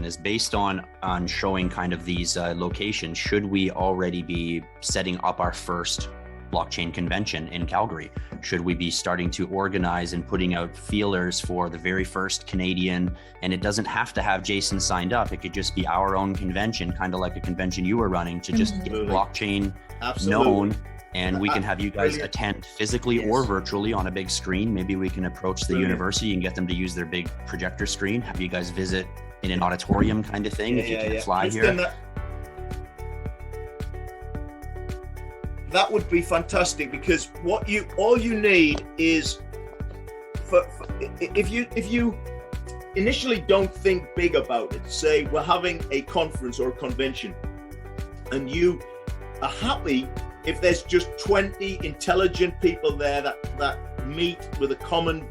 Jonathan, is based on showing kind of these locations. Should we already be setting up our first blockchain convention in Calgary? Should we be starting to organize and putting out feelers for the very first Canadian? And it doesn't have to have Jason signed up. It could just be our own convention, kind of like a convention you were running, to just get blockchain known. And we can have you guys attend physically or virtually on a big screen. Maybe we can approach the university and get them to use their big projector screen. Have you guys visit in an auditorium kind of thing if you can fly here. That would be fantastic, because all you need is if you initially don't think big about it, say we're having a conference or a convention, and you are happy if there's just 20 intelligent people there that meet with a common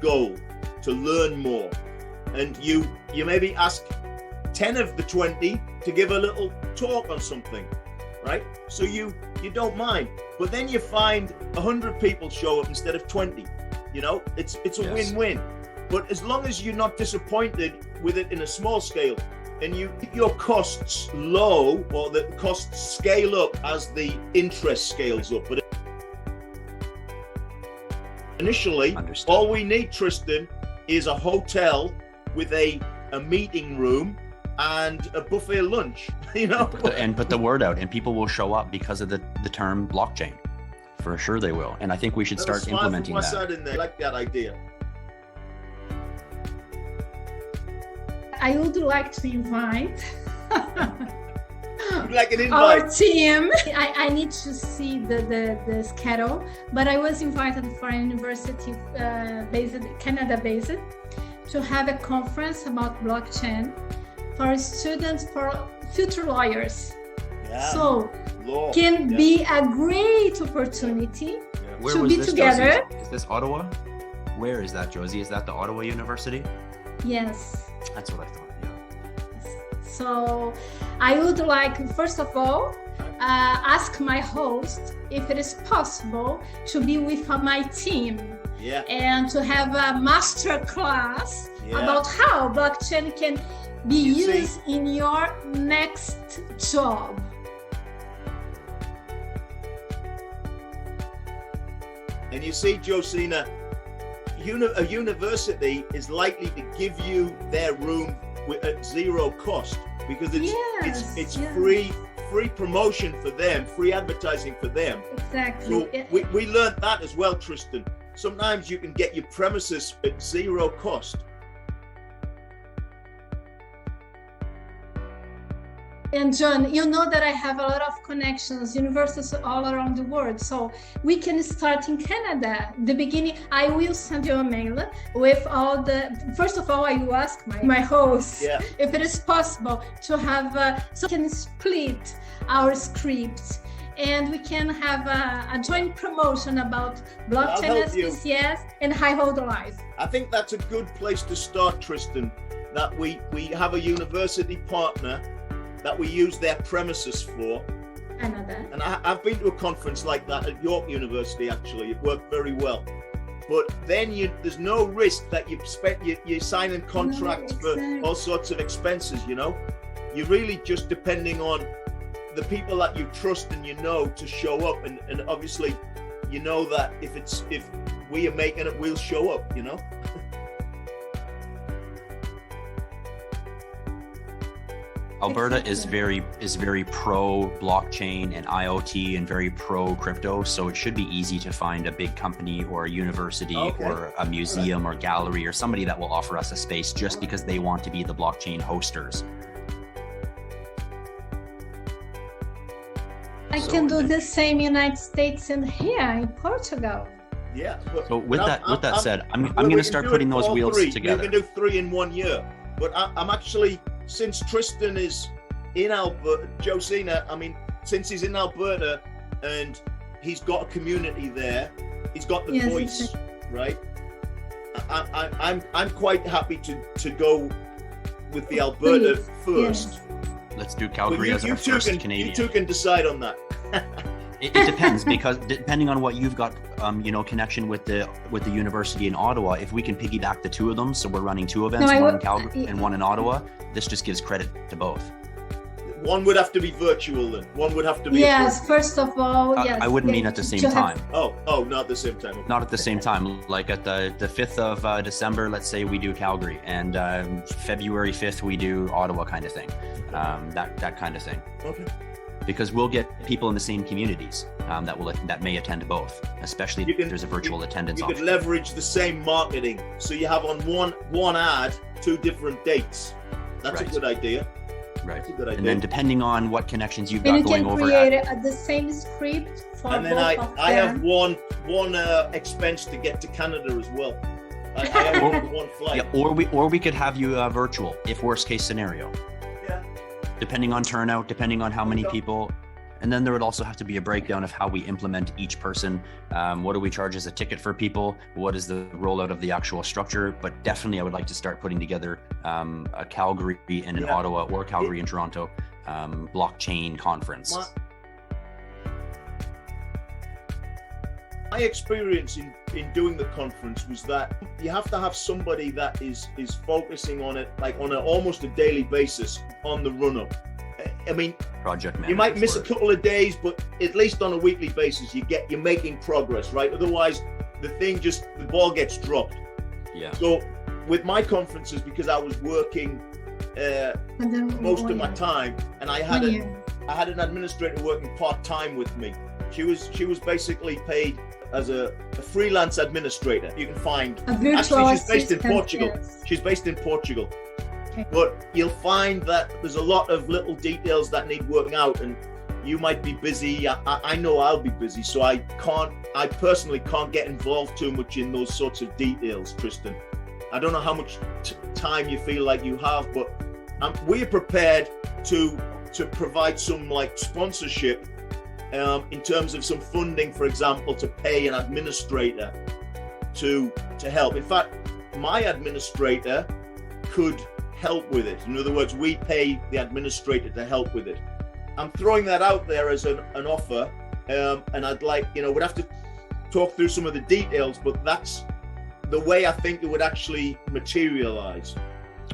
goal to learn more, and you maybe ask 10 of the 20 to give a little talk on something, right? So you don't mind, but then you find 100 people show up instead of 20. It's a win-win. But as long as you're not disappointed with it in a small scale, and you keep your costs low, or the costs scale up as the interest scales up. But initially, all we need, Tristan, is a hotel with a meeting room and a buffet lunch, And put the word out, and people will show up because of the term blockchain. For sure they will. And I think we should start implementing that. I like that idea. I would like to invite like an invite. Our team. I need to see the schedule, but I was invited for a university Canada-based to have a conference about blockchain for students, for future lawyers. So can be a great opportunity to be together. Josie? Is this Ottawa? Where is that, Josie? Is that the Ottawa University? Yes. That's what I thought, yeah. So I would like, first of all, ask my host if it is possible to be with my team and to have a master class about how blockchain can be used in your next job. And you see, Josina, a university is likely to give you their room at zero cost, because it's free promotion for them, free advertising for them. Exactly. So we learned that as well, Tristan. Sometimes you can get your premises at zero cost. And John, you know that I have a lot of connections, universities all around the world. So we can start in Canada. The beginning, I will send you a mail with all first of all, I will ask my host if it is possible to have, so we can split our scripts and we can have a joint promotion about blockchain, SPCS, and high hold life. I think that's a good place to start, Tristan, that we have a university partner that we use their premises for. Canada. And I've been to a conference like that at York University, actually. It worked very well. But then there's no risk that you're signing contracts for all sorts of expenses, You're really just depending on the people that you trust and to show up. And obviously, that if we are making it, we'll show up, Alberta is very pro blockchain and IoT and very pro crypto, so it should be easy to find a big company or a university or a museum or gallery or somebody that will offer us a space just because they want to be the blockchain hosters. I can do the same in the United States and here in Portugal. Yeah. So with that said, I'm going to start putting those wheels together. We can do 3 in 1 year, but I'm actually, since Tristan is in Alberta, Josina, since he's in Alberta and he's got a community there, he's got the voice, right? I'm quite happy to go with the Alberta first. Let's do Calgary as our first Canadian. You two can decide on that. It depends, because depending on what you've got, connection with the university in Ottawa, if we can piggyback the two of them, so we're running two events, one in Calgary and one in Ottawa, this just gives credit to both. One would have to be virtual then. One would have to be. Yes, first of all, yes. I wouldn't mean at the same time. Oh, not at the same time. Okay. Not at the same time. Like at the 5th of December, let's say we do Calgary, and February 5th we do Ottawa, kind of thing. That kind of thing. Okay. Because we'll get people in the same communities that may attend both, especially if there's a virtual attendance you option. could leverage the same marketing, so you have on one ad 2 different dates. That's Right. a good idea. Right. That's a good idea. And then depending on what connections you've And got you going can over create the same script for And then both of I have them. one expense to get to Canada as well. I have one flight. Yeah, or we could have you virtual, if worst case scenario. Yeah. Depending on turnout, depending on how many people. And then there would also have to be a breakdown of how we implement each person. What do we charge as a ticket for people? What is the rollout of the actual structure? But definitely I would like to start putting together a Calgary and an Ottawa, or Calgary and Toronto blockchain conference. My experience in doing the conference was that you have to have somebody that is focusing on it, like on almost a daily basis on the run-up. I mean, Project you might miss management a couple of days, but at least on a weekly basis, you're making progress, right? Otherwise, the ball gets dropped. Yeah. So with my conferences, because I was working most of my time, and I had an administrator working part-time with me. She was basically paid as a freelance administrator. You can find A virtual she's based in assistant, Portugal. yes. She's based in Portugal. Okay. But you'll find that there's a lot of little details that need working out, and you might be busy. I know I'll be busy, so I personally can't get involved too much in those sorts of details, Tristan. I don't know how much time you feel like you have, but we're prepared to provide some like sponsorship in terms of some funding, for example, to pay an administrator to help. In fact, my administrator could help with it. In other words, we pay the administrator to help with it. I'm throwing that out there as an offer, and I'd like, we'd have to talk through some of the details, but that's the way I think it would actually materialize.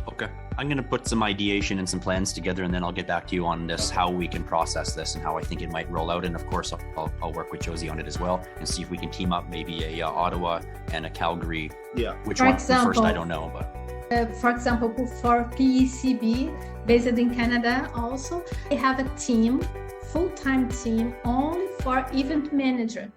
Okay. I'm going to put some ideation and some plans together, and then I'll get back to you on this, how we can process this and how I think it might roll out. And of course, I'll work with Josie on it as well and see if we can team up maybe a Ottawa and a Calgary. Yeah. Which one first, I don't know, but. For example, for PECB, based in Canada also, they have a team, full-time team, only for event manager.